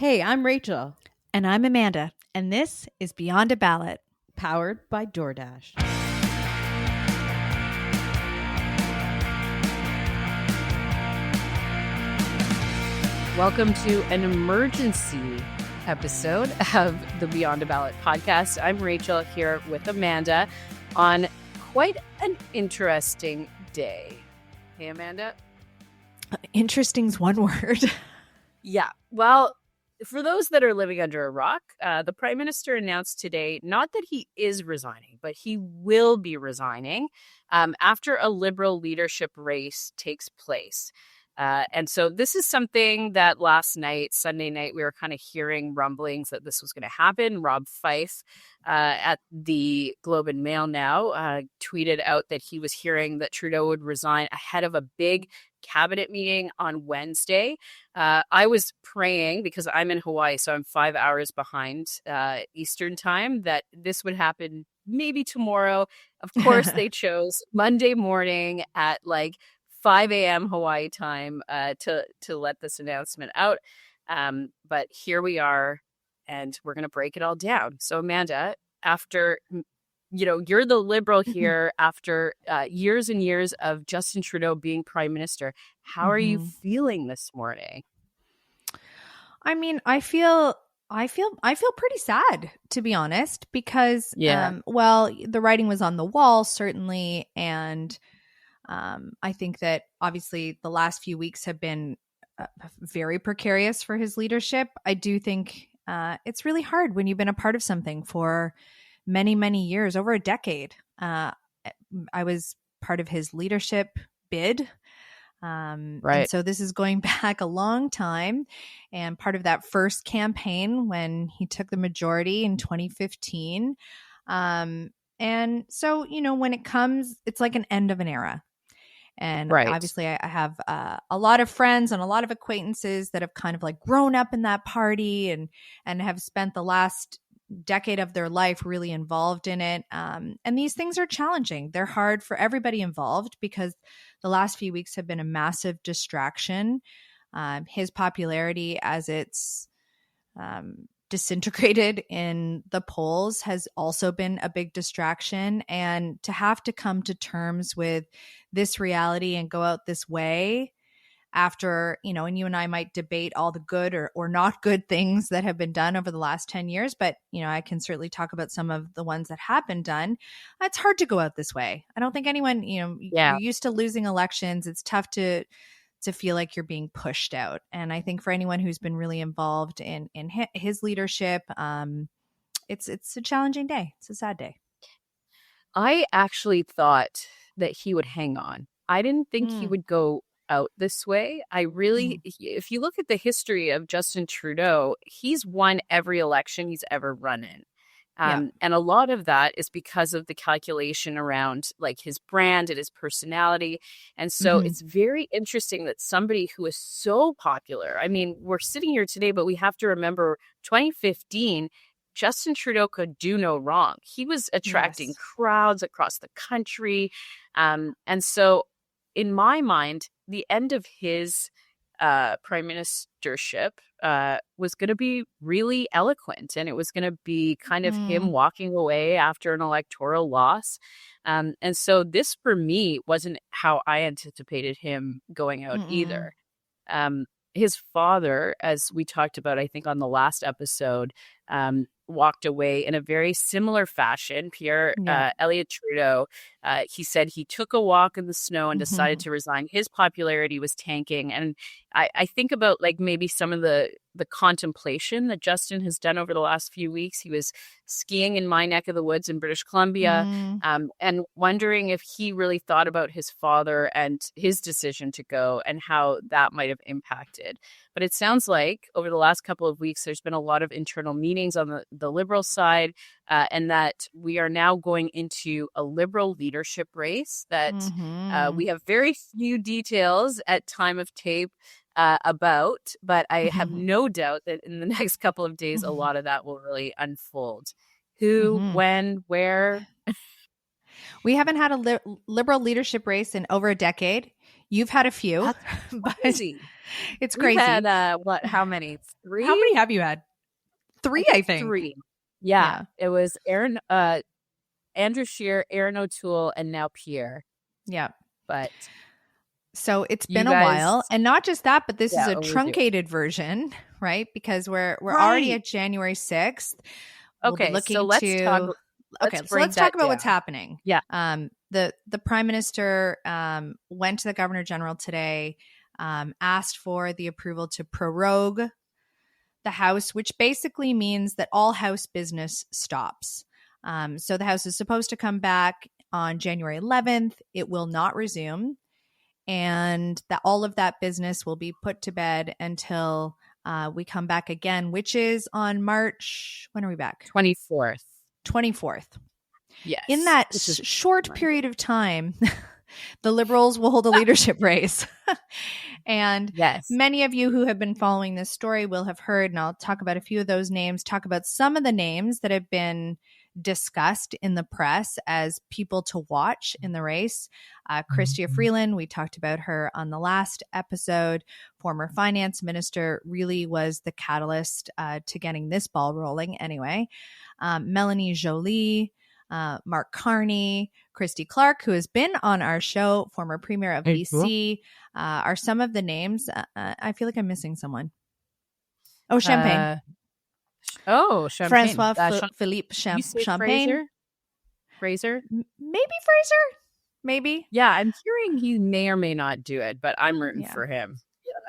Hey, I'm Rachel, And I'm Amanda, and this is Beyond a Ballot. powered by DoorDash. Welcome to an emergency episode of the Beyond a Ballot podcast. I'm Rachel here with Amanda on quite an interesting day. Hey, Amanda. Interesting's one word. Yeah. Well, for those that are living under a rock, the Prime Minister announced today not that he is resigning, but he will be resigning after a Liberal leadership race takes place. And so this is something that last night, Sunday night, we were kind of hearing rumblings that this was going to happen. Rob Fife at the Globe and Mail now tweeted out that he was hearing that Trudeau would resign ahead of a big cabinet meeting on Wednesday. I was praying because I'm in Hawaii, so I'm 5 hours behind Eastern time, that this would happen maybe tomorrow. Of course, they chose Monday morning at like 5 a.m. Hawaii time to let this announcement out. But here we are, and we're going to break it all down. So, Amanda, after you're the Liberal here after years and years of Justin Trudeau being Prime Minister. How are you feeling this morning? I mean, I feel pretty sad, to be honest, because the writing was on the wall, certainly, and I think that obviously the last few weeks have been very precarious for his leadership. I do think it's really hard when you've been a part of something for many, many years, over a decade. I was part of his leadership bid. And so this is going back a long time, and part of that first campaign when he took the majority in 2015. And so, when it comes, it's like an end of an era. And obviously I have a lot of friends and a lot of acquaintances that have kind of like grown up in that party and have spent the last decade of their life really involved in it. And these things are challenging. They're hard for everybody involved because the last few weeks have been a massive distraction. His popularity, as it's disintegrated in the polls, has also been a big distraction. And to have to come to terms with this reality and go out this way after, and you and I might debate all the good or not good things that have been done over the last 10 years, but, I can certainly talk about some of the ones that have been done. It's hard to go out this way. I don't think anyone, you're used to losing elections. It's tough to feel like you're being pushed out. And I think for anyone who's been really involved in his leadership, it's a challenging day. It's a sad day. I actually thought that he would hang on. I didn't think he would go out this way. I really, if you look at the history of Justin Trudeau, he's won every election he's ever run in. And a lot of that is because of the calculation around like his brand and his personality. And so it's very interesting that somebody who is so popular, I mean, we're sitting here today, but we have to remember 2015, Justin Trudeau could do no wrong. He was attracting crowds across the country. And so in my mind, the end of his prime ministership was going to be really eloquent, and it was going to be kind of him walking away after an electoral loss. And so this, for me, wasn't how I anticipated him going out either. His father, as we talked about, I think on the last episode, walked away in a very similar fashion. Pierre Elliott Trudeau, he said he took a walk in the snow and decided to resign. His popularity was tanking. And I think about like maybe some of the contemplation that Justin has done over the last few weeks. He was skiing in my neck of the woods in British Columbia, and wondering if he really thought about his father and his decision to go and how that might have impacted. But it sounds like over the last couple of weeks, there's been a lot of internal meetings on the Liberal side, and that we are now going into a Liberal leadership race that we have very few details at time of tape about, but I have no doubt that in the next couple of days, a lot of that will really unfold. Who, when, where? We haven't had a Liberal leadership race in over a decade. You've had a few, but Crazy. it's We've crazy. had, how many? 3? How many have you had? 3, I think. 3. Yeah. It was Andrew Scheer, Aaron O'Toole, and now Pierre. Yeah. But so it's been a while, and not just that, but this is a truncated version, right? Because we're already at January 6th. We'll be looking so let's talk. So let's talk about what's happening. Yeah. The Prime Minister went to the Governor General today, asked for the approval to prorogue the House, which basically means that all House business stops. So the House is supposed to come back on January 11th. It will not resume. And that all of that business will be put to bed until we come back again, which is on March. When are we back? 24th. 24th. Yes. In that short period of time, the Liberals will hold a leadership race. And many of you who have been following this story will have heard, and I'll talk about a few of those names, talk about some of the names that have been discussed in the press as people to watch in the race. Chrystia Freeland, we talked about her on the last episode, former finance minister, really was the catalyst to getting this ball rolling anyway. Melanie Joly, Mark Carney, Christy Clark, who has been on our show, former premier of BC, are some of the names. I feel like I'm missing someone. Oh, Champagne. Champagne. Francois Philippe Champagne. Fraser? Maybe Fraser? Maybe. Yeah, I'm hearing he may or may not do it, but I'm rooting for him.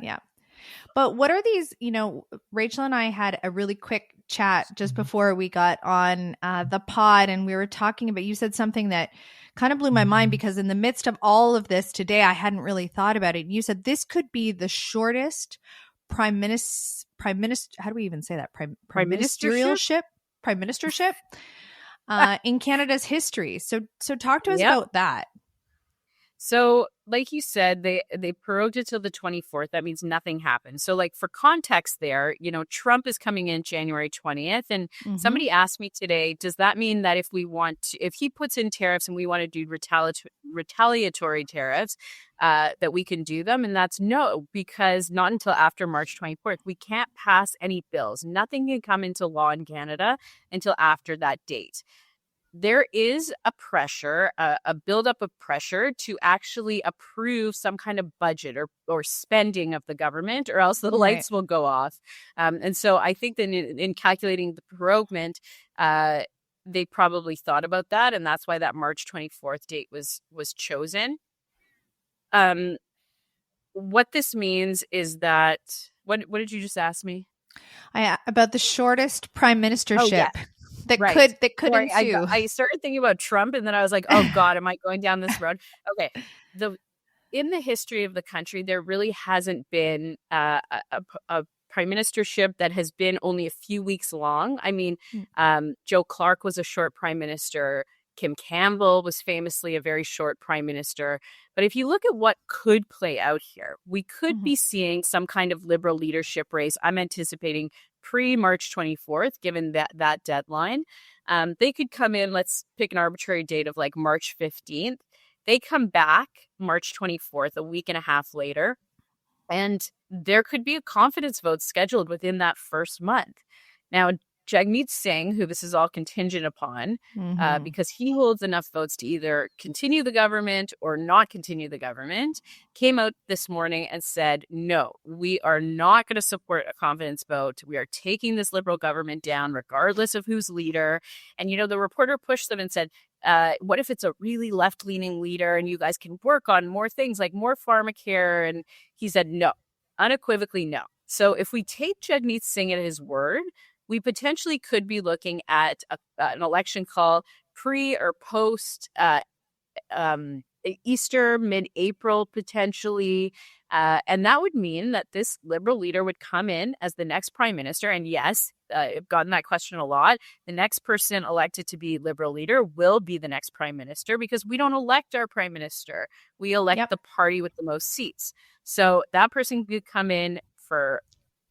Yeah. But what are these, Rachel and I had a really quick chat just before we got on the pod, and we were talking about, you said something that kind of blew my mind, because in the midst of all of this today, I hadn't really thought about it. You said this could be the shortest prime minister, how do we even say that? Prime ministership in Canada's history. So talk to us about that. So, like you said, they prorogued it till the 24th. That means nothing happened. So, like, for context there, Trump is coming in January 20th. And somebody asked me today, does that mean that if he puts in tariffs and we want to do retaliatory tariffs, that we can do them? And that's no, because not until after March 24th. We can't pass any bills. Nothing can come into law in Canada until after that date. There is a pressure, a buildup of pressure to actually approve some kind of budget or spending of the government, or else the lights will go off. And so I think that in calculating the proroguement, they probably thought about that, and that's why that March 24th date was chosen. What this means is that what did you just ask me? About the shortest prime ministership. Oh, yeah. That could ensue. I started thinking about Trump, and then I was like, oh God, am I going down this road? Okay. In the history of the country, there really hasn't been a prime ministership that has been only a few weeks long. I mean, Joe Clark was a short prime minister. Kim Campbell was famously a very short prime minister. But if you look at what could play out here, we could be seeing some kind of Liberal leadership race. I'm anticipating pre-March 24th, given that deadline. They could come in, let's pick an arbitrary date of like March 15th. They come back March 24th, a week and a half later, and there could be a confidence vote scheduled within that first month. Now, Jagmeet Singh, who this is all contingent upon, because he holds enough votes to either continue the government or not continue the government, came out this morning and said, no, we are not going to support a confidence vote. We are taking this Liberal government down regardless of who's leader. And, the reporter pushed them and said, what if it's a really left-leaning leader and you guys can work on more things like more pharmacare? And he said, no, unequivocally no. So if we take Jagmeet Singh at his word, we potentially could be looking at an election call pre or post Easter, mid-April potentially. And that would mean that this Liberal leader would come in as the next prime minister. And yes, I've gotten that question a lot. The next person elected to be Liberal leader will be the next prime minister, because we don't elect our prime minister. We elect the party with the most seats. So that person could come in for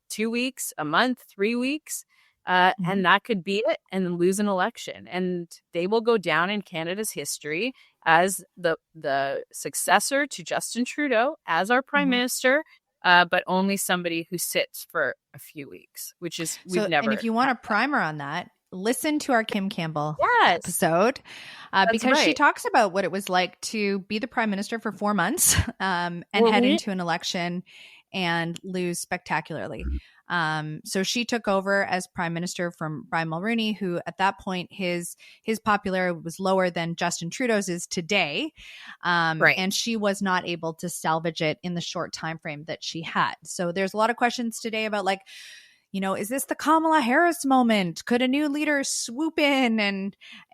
2 weeks, a month, 3 weeks. and that could be it, and then lose an election. And they will go down in Canada's history as the successor to Justin Trudeau as our prime minister, but only somebody who sits for a few weeks, which is we've never. And if you want a primer on that, listen to our Kim Campbell episode, because she talks about what it was like to be the prime minister for 4 months and head into an election and lose spectacularly. So she took over as prime minister from Brian Mulroney, who at that point his popularity was lower than Justin Trudeau's is today. And she was not able to salvage it in the short time frame that she had. So there's a lot of questions today about, like, you know, is this the Kamala Harris moment? Could a new leader swoop in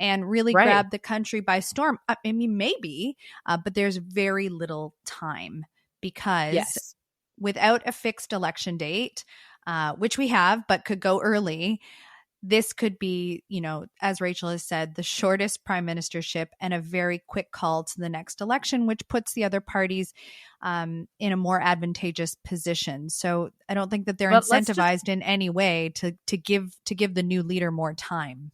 and really grab the country by storm? I mean, maybe, but there's very little time because without a fixed election date, which we have, but could go early, this could be, you know, as Rachel has said, the shortest prime ministership and a very quick call to the next election, which puts the other parties in a more advantageous position. So I don't think that they're incentivized in any way to give the new leader more time.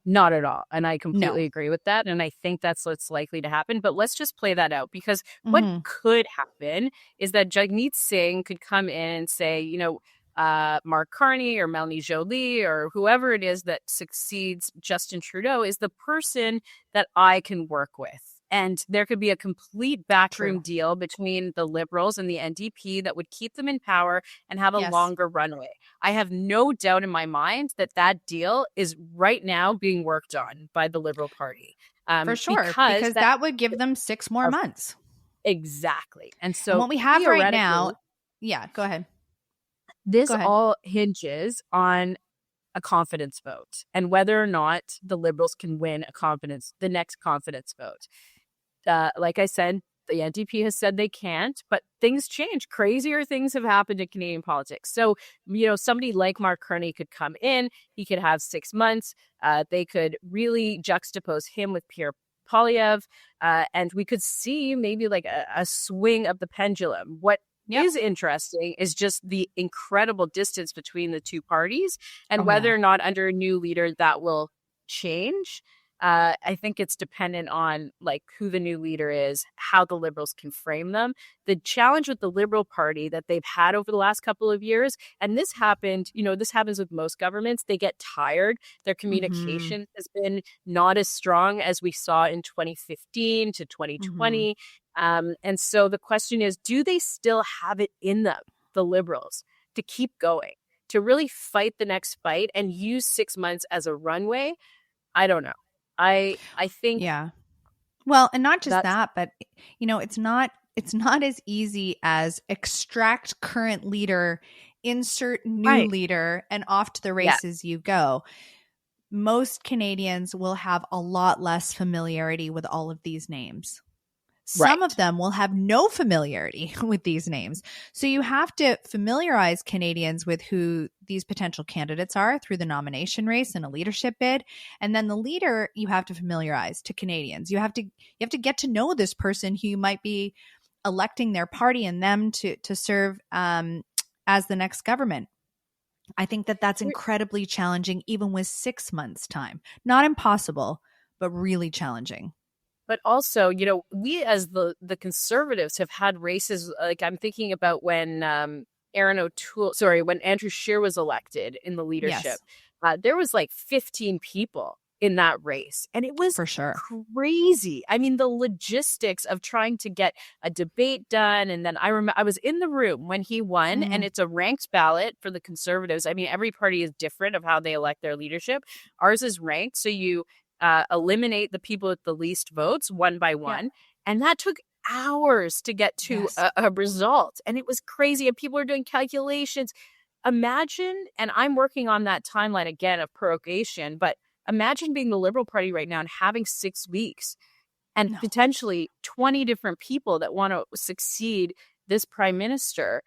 Not at all. And I completely agree with that. And I think that's what's likely to happen. But let's just play that out, because what could happen is that Jagmeet Singh could come in and say, you know, Mark Carney or Melanie Joly or whoever it is that succeeds Justin Trudeau is the person that I can work with. And there could be a complete backroom deal between the Liberals and the NDP that would keep them in power and have a longer runway. I have no doubt in my mind that that deal is right now being worked on by the Liberal Party. For sure, because that would give them 6 more months. Exactly. And so what we have right now, go ahead. This all hinges on a confidence vote and whether or not the Liberals can win the next confidence vote. Like I said, the NDP has said they can't, but things change. Crazier things have happened in Canadian politics. So, you know, somebody like Mark Carney could come in. He could have 6 months. They could really juxtapose him with Pierre Poilievre, and we could see maybe like a swing of the pendulum. What is interesting is just the incredible distance between the two parties and whether or not under a new leader that will change. I think it's dependent on like who the new leader is, how the Liberals can frame them. The challenge with the Liberal Party that they've had over the last couple of years, and this happened, you know, this happens with most governments, they get tired. Their communication has been not as strong as we saw in 2015 to 2020. And so the question is, do they still have it in them, the Liberals, to keep going, to really fight the next fight and use 6 months as a runway? I don't know. I think well, and not just that, but you know, it's not as easy as extract current leader, insert new leader, and off to the races you go. Most Canadians will have a lot less familiarity with all of these names. Some of them will have no familiarity with these names. So you have to familiarize Canadians with who these potential candidates are through the nomination race and a leadership bid. And then the leader you have to familiarize to Canadians. You have to get to know this person who you might be electing their party and them to serve as the next government. I think that that's incredibly challenging, even with 6 months' time. Not impossible, but really challenging. But also, you know, we as the Conservatives have had races, like I'm thinking about when when Andrew Scheer was elected in the leadership. There was like 15 people in that race. And it was for sure crazy. I mean, the logistics of trying to get a debate done. And then I remember I was in the room when he won, and it's a ranked ballot for the Conservatives. I mean, every party is different of how they elect their leadership. Ours is ranked. So you eliminate the people with the least votes one by one. And that took hours to get to a result. And it was crazy. And people were doing calculations. Imagine, and I'm working on that timeline again of prorogation, but imagine being the Liberal Party right now and having 6 weeks and potentially 20 different people that want to succeed this prime minister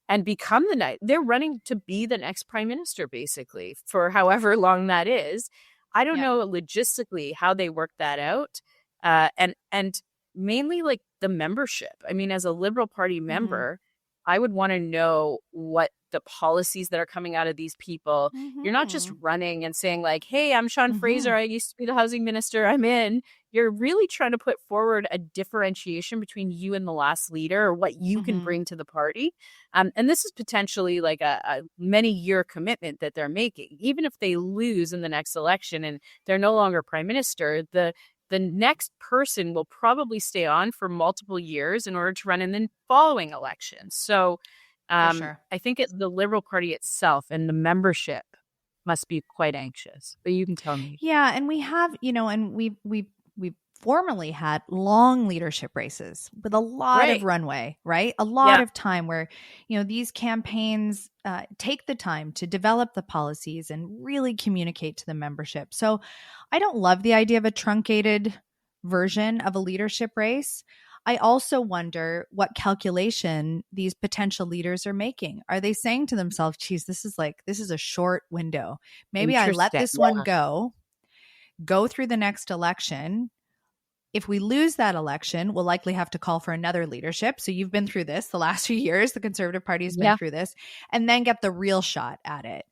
and become they're running to be the next prime minister, basically, for however long that is. I don't know logistically how they work that out. And mainly like the membership. I mean, as a Liberal Party member, I would want to know what the policies that are coming out of these people. You're not just running and saying like, hey, I'm Sean Fraser. I used to be the housing minister. I'm in. You're really trying to put forward a differentiation between you and the last leader, or what you can bring to the party. And this is potentially like a many-year commitment that they're making. Even if they lose in the next election and they're no longer prime minister, the next person will probably stay on for multiple years in order to run in the following election. So I think the Liberal Party itself and the membership must be quite anxious, but you can tell me. Yeah. And we have, and we've formally had long leadership races with a lot of runway, right? A lot of time where, these campaigns take the time to develop the policies and really communicate to the membership. So I don't love the idea of a truncated version of a leadership race. I also wonder what calculation these potential leaders are making. Are they saying to themselves, geez, this is a short window. Maybe I let this one go through the next election. If we lose that election, we'll likely have to call for another leadership. So you've been through this the last few years. The Conservative Party has been through this, and then get the real shot at it.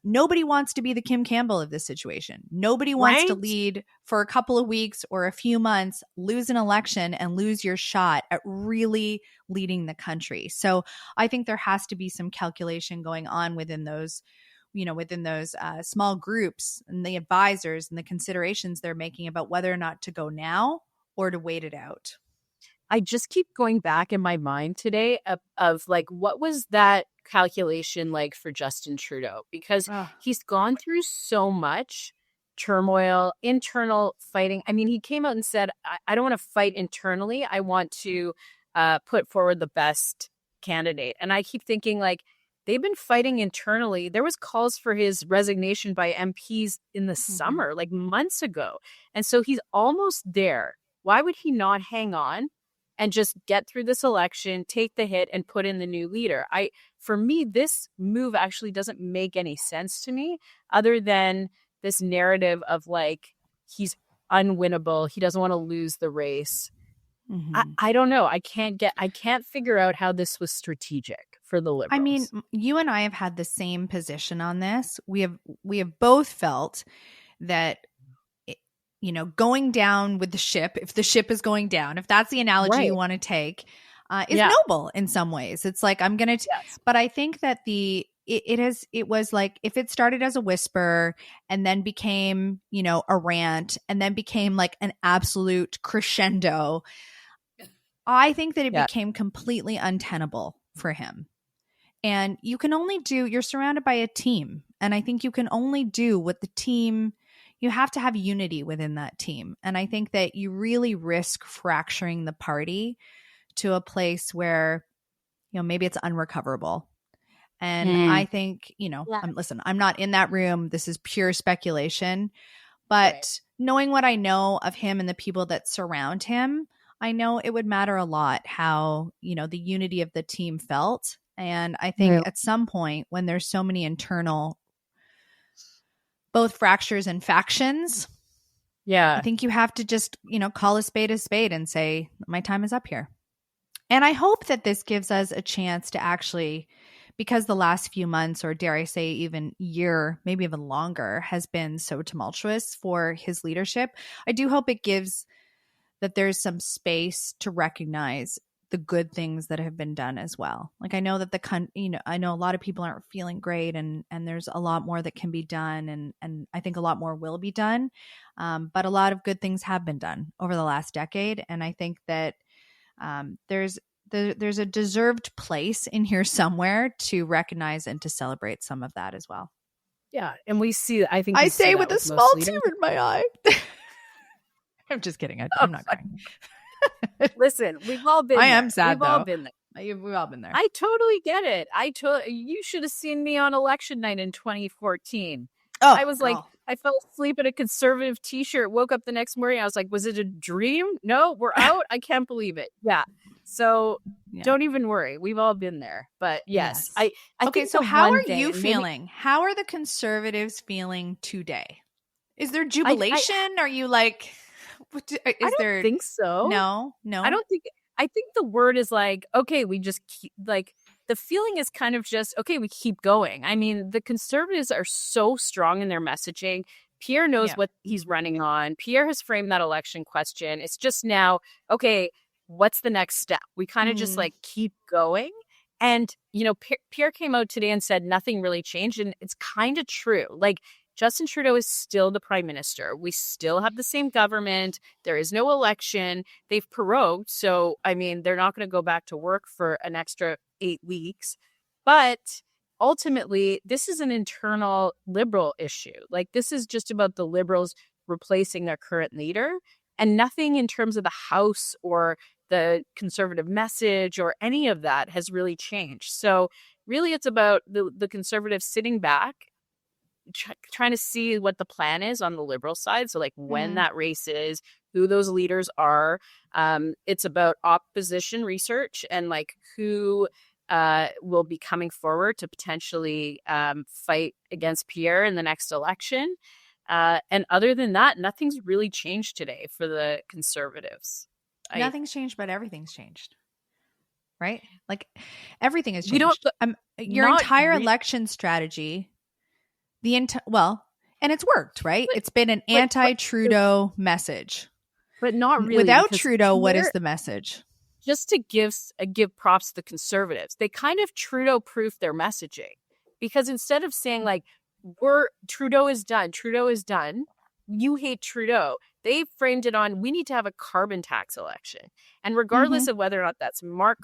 Nobody wants to be the Kim Campbell of this situation. Nobody wants to lead for a couple of weeks or a few months, lose an election, and lose your shot at really leading the country. So I think there has to be some calculation going on within those small groups and the advisors and the considerations they're making about whether or not to go now or to wait it out. I just keep going back in my mind today of like, what was that calculation like for Justin Trudeau? Because he's gone through so much turmoil, internal fighting. I mean, he came out and said, I don't want to fight internally. I want to put forward the best candidate. And I keep thinking like, they've been fighting internally. There was calls for his resignation by MPs in the summer, like months ago. And so he's almost there. Why would he not hang on and just get through this election, take the hit, and put in the new leader? For me, this move actually doesn't make any sense to me, other than this narrative of like, he's unwinnable. He doesn't want to lose the race. I don't know. I can't figure out how this was strategic for the Liberals. I mean, you and I have had the same position on this. We have both felt that, going down with the ship, if the ship is going down, if that's the analogy you want to take, is noble in some ways. It's like, I'm going to, but I think that it was like, if it started as a whisper and then became, a rant and then became like an absolute crescendo, I think that it became completely untenable for him. And you're surrounded by a team. And I think you can only do what the team, you have to have unity within that team. And I think that you really risk fracturing the party to a place where, maybe it's unrecoverable. And I think, I'm not in that room. This is pure speculation. But knowing what I know of him and the people that surround him, I know it would matter a lot how, the unity of the team felt. And I think at some point when there's so many internal, both fractures and factions, I think you have to just, call a spade and say, my time is up here. And I hope that this gives us a chance to actually, because the last few months, or dare I say even year, maybe even longer, has been so tumultuous for his leadership. I do hope it gives that there's some space to recognize the good things that have been done as well. Like, I know that I know a lot of people aren't feeling great, and there's a lot more that can be done, and I think a lot more will be done. But a lot of good things have been done over the last decade, and I think that there's a deserved place in here somewhere to recognize and to celebrate some of that as well. Yeah, and we see. I think I say with a small tear in my eye. I'm just kidding. I'm not crying. Listen, we've all been. I am sad. We've all been there. We've all been there. I totally get it. You should have seen me on election night in 2014. I was like, I fell asleep in a Conservative T-shirt. Woke up the next morning. I was like, was it a dream? No, we're out. I can't believe it. Yeah. So don't even worry. We've all been there. But yes. I okay. So how are you feeling? How are the Conservatives feeling today? Is there jubilation? Are you like? I don't think so. No. I don't think. I think the word is like, okay, we just keep, like, the feeling is kind of just, okay, we keep going. I mean, the Conservatives are so strong in their messaging. Pierre knows what he's running on. Pierre has framed that election question. It's just now, okay, what's the next step? We kind of just like keep going. And, you know, Pierre came out today and said nothing really changed. And it's kind of true. Like, Justin Trudeau is still the prime minister. We still have the same government. There is no election. They've prorogued. So, I mean, they're not going to go back to work for an extra 8 weeks. But ultimately, this is an internal Liberal issue. Like, this is just about the Liberals replacing their current leader, and nothing in terms of the House or the Conservative message or any of that has really changed. So really, it's about the Conservatives sitting back, trying to see what the plan is on the Liberal side. So like when that race is, who those leaders are. It's about opposition research and like who will be coming forward to potentially fight against Pierre in the next election. And other than that, nothing's really changed today for the Conservatives. Nothing's changed, but everything's changed. Right? Like everything has changed. Your entire election strategy, and it's worked, right? It's been an anti-Trudeau message. But not really. Without Trudeau, what is the message? Just to give props to the Conservatives, they kind of Trudeau-proof their messaging. Because instead of saying like, Trudeau is done, you hate Trudeau, they framed it on, we need to have a carbon tax election. And regardless of whether or not that's Mark,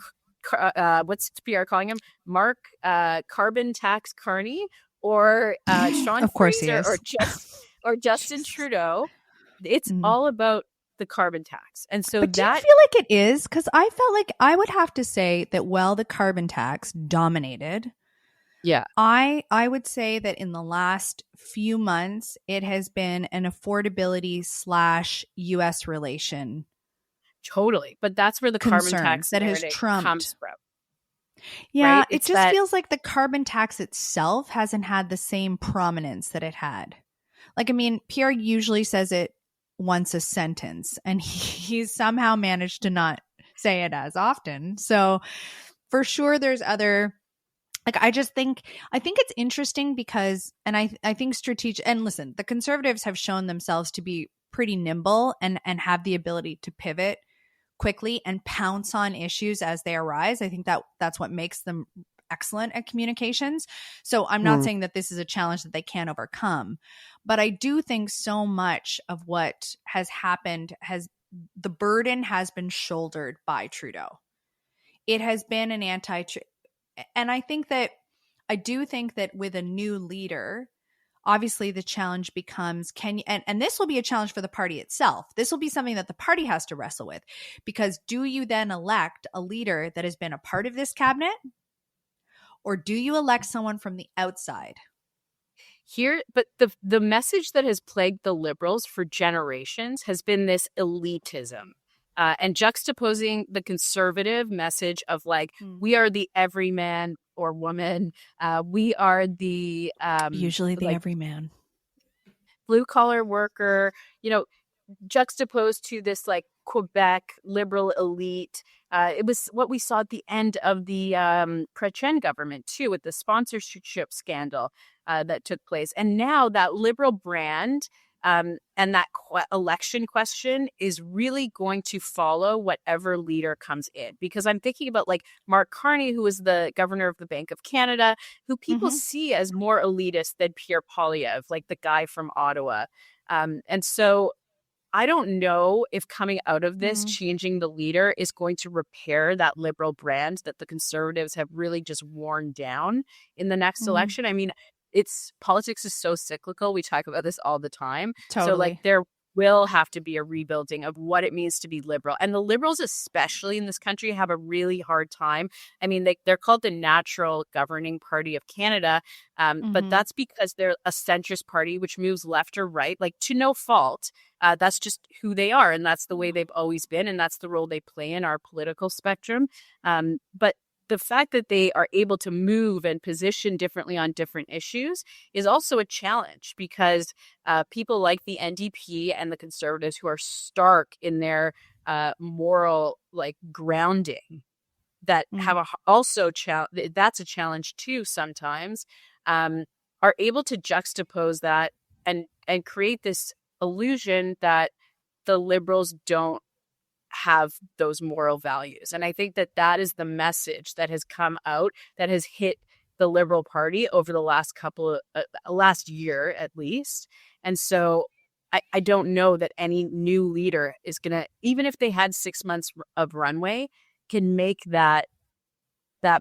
what's Pierre calling him? Mark Carbon Tax Carney or Sean Fraser or Justin Trudeau, it's all about the carbon tax. And so do you feel like it is? Because I felt like I would have to say that while the carbon tax dominated, I would say that in the last few months, it has been an affordability / U.S. relation. Totally. But that's where the carbon tax that has trumped comes from. Yeah, right? It just feels like the carbon tax itself hasn't had the same prominence that it had. Like, I mean, Pierre usually says it once a sentence, and he's somehow managed to not say it as often. So for sure, there's other... Like, I think it's interesting because, and I think strategic, and listen, the Conservatives have shown themselves to be pretty nimble and have the ability to pivot quickly and pounce on issues as they arise. I think that's what makes them excellent at communications. So I'm not saying that this is a challenge that they can't overcome, but I do think so much of what has happened the burden has been shouldered by Trudeau. It has been an and I do think that with a new leader, obviously the challenge becomes, and this will be a challenge for the party itself. This will be something that the party has to wrestle with, because do you then elect a leader that has been a part of this cabinet, or do you elect someone from the outside? But the message that has plagued the Liberals for generations has been this elitism. And juxtaposing the Conservative message of like, we are the everyman or woman, we are the usually the everyman, blue collar worker, juxtaposed to this like Quebec liberal elite. It was what we saw at the end of the Chrétien government too, with the sponsorship scandal that took place, and now that liberal brand. And that election question is really going to follow whatever leader comes in, because I'm thinking about like Mark Carney, who is the governor of the Bank of Canada, who people see as more elitist than Pierre Poilievre, like the guy from Ottawa. And so I don't know if coming out of this, changing the leader is going to repair that liberal brand that the Conservatives have really just worn down in the next election. I mean, politics is so cyclical. We talk about this all the time. Totally. So like there will have to be a rebuilding of what it means to be liberal. And the Liberals, especially in this country, have a really hard time. I mean, they're called the natural governing party of Canada, but that's because they're a centrist party, which moves left or right, like to no fault. That's just who they are. And that's the way they've always been. And that's the role they play in our political spectrum. But the fact that they are able to move and position differently on different issues is also a challenge, because people like the NDP and the Conservatives, who are stark in their moral like grounding, that have also that's a challenge too sometimes, are able to juxtapose that and create this illusion that the Liberals don't have those moral values. And I think that is the message that has come out, that has hit the Liberal Party over the last year at least. And so I don't know that any new leader is going to, even if they had 6 months of runway, can make that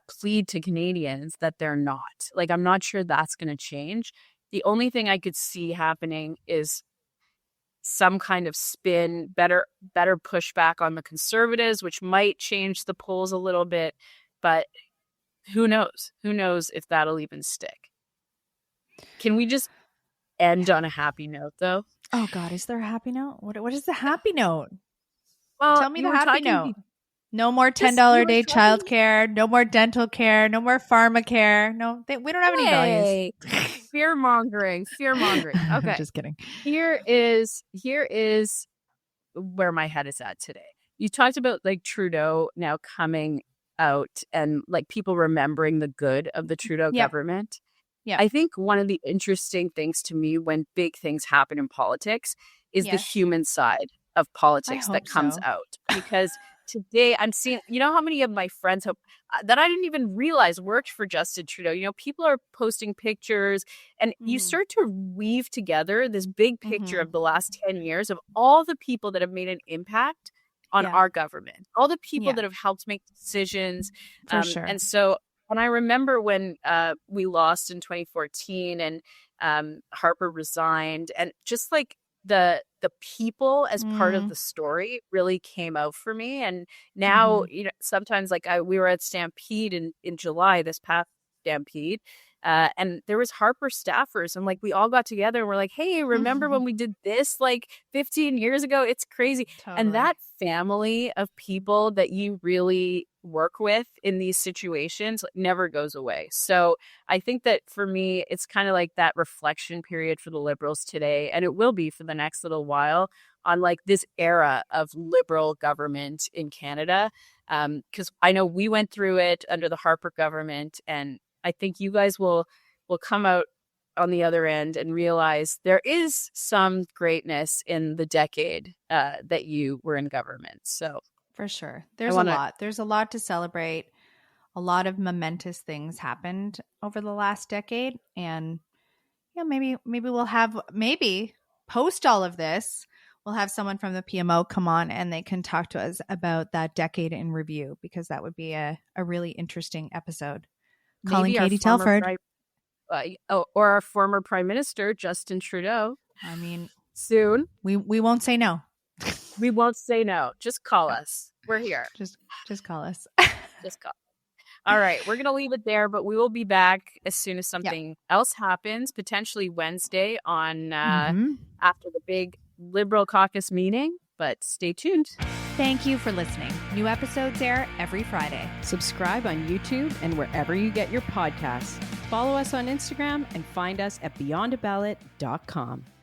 plea to Canadians that they're not. Like, I'm not sure that's going to change. The only thing I could see happening is some kind of spin, better pushback on the Conservatives, which might change the polls a little bit. But who knows? Who knows if that'll even stick? Can we just end on a happy note, though? Oh, God, is there a happy note? What is the happy note? Well, tell me the happy note. No more $10 a day child care. No more dental care. No more pharma care. No, we don't have any values. Fear mongering. Okay, just kidding. Here is where my head is at today. You talked about like Trudeau now coming out and like people remembering the good of the Trudeau government. Yeah, I think one of the interesting things to me when big things happen in politics is the human side of politics that comes out, because today I'm seeing, how many of my friends that I didn't even realize worked for Justin Trudeau. People are posting pictures and you start to weave together this big picture of the last 10 years of all the people that have made an impact on our government, all the people that have helped make decisions. For sure. And so when I remember when we lost in 2014 and Harper resigned, and just like the people as part of the story really came out for me. And now, sometimes like we were at Stampede in July, this past Stampede, and there was Harper staffers, and like we all got together and we're like, hey, remember when we did this like 15 years ago? It's crazy. Totally. And that family of people that you really work with in these situations never goes away. So I think that for me, it's kind of like that reflection period for the Liberals today, and it will be for the next little while, on like this era of Liberal government in Canada. Because I know we went through it under the Harper government, and I think you guys will come out on the other end and realize there is some greatness in the decade that you were in government. So for sure, there's a lot. There's a lot to celebrate. A lot of momentous things happened over the last decade, and maybe we'll have post all of this, we'll have someone from the PMO come on and they can talk to us about that decade in review, because that would be a really interesting episode. Calling Katie Telford. Or our former Prime Minister, Justin Trudeau. I mean, soon. We won't say no. We won't say no. Just call us. We're here. Just call us. Just call. All right. We're going to leave it there, but we will be back as soon as something else happens, potentially Wednesday on after the big Liberal caucus meeting. But stay tuned. Thank you for listening. New episodes air every Friday. Subscribe on YouTube and wherever you get your podcasts. Follow us on Instagram and find us at beyondaballot.com.